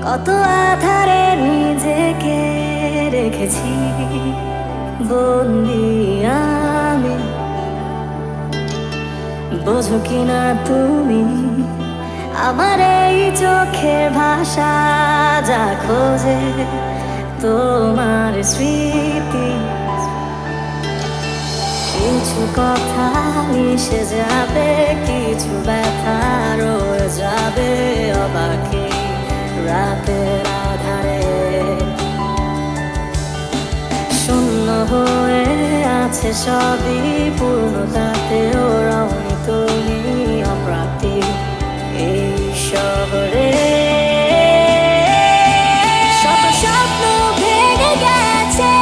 কত আধারে নিজেকে রেখেছি বন্দি আমি, বোঝো কিনা তুমি আমার এই চোখের ভাষা, যা খোঁজে তোমার স্মৃতি। কিছু কথা মিশে যাবে, কিছু ব্যথা রয়ে যাবে অবাকে রাতের আধারে। শূন্য হয়ে আছে সবই, পূর্ণতাতেও রওনি তুমি অপ্রাপ্তি এই শহরে। শত স্বপ্ন ভেঙে গেছে,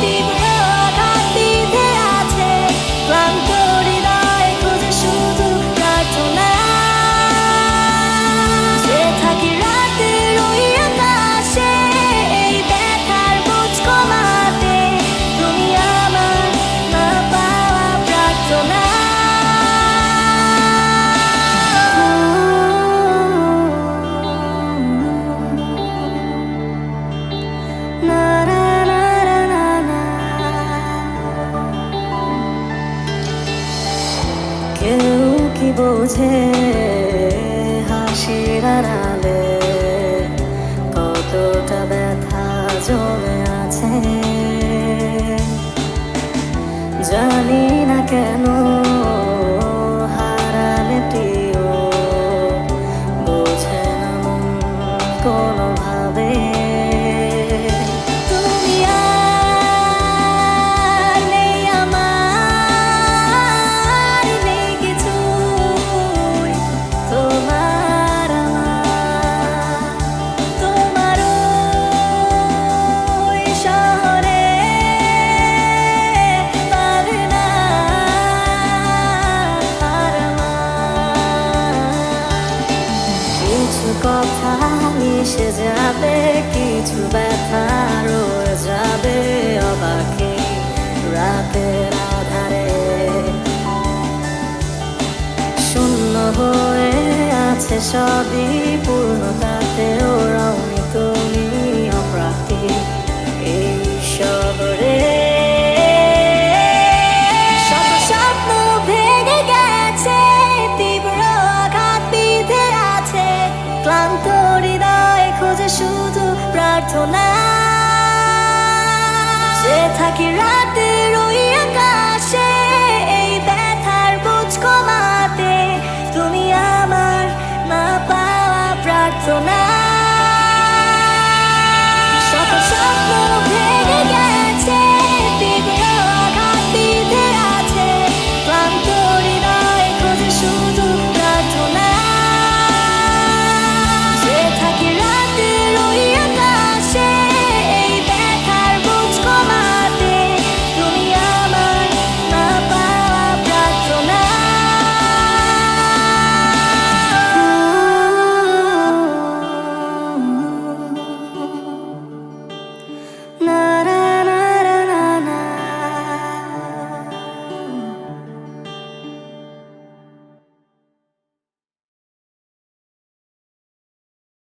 তীব্র আঘাত বিঁধে আছে, ক্লান্ত হৃদয় খুঁজে শুধু প্রার্থনা। যে থাকি রাতের ওই আকাশে, এই ব্যথার বোঝ কমাতে, তুমি আমার না পাওয়া প্রার্থনা। কেউ কি বোঝে হাসির আড়ালে কতটা ব্যথা জমে আছে? জানি না কেন হারালে প্রিয় বোঝে না মন কোনোভাবে। তুমি আর নেই আমার, নেই কিছুই তোমার আমার। তোমার ওই শহরে পাবে না আর আমার। কিছু কথা মিশে যাবে, কিছু ব্যথা রয়ে যাবে অবাকে রাতের আধারে। শূন্য হয়ে আছে সবই, পূর্ণতাতেও রওনি তুমি অপ্রাপ্তি এই শহরে। শত স্বপ্ন ভেঙে গেছে, তীব্র আঘাত বিঁধে আছে, ক্লান্ত হৃদয় খোঁজে শুধু প্রার্থনা। যে থাকি রাতের ওই আকাশে, এই ব্যথার বোঝ কমা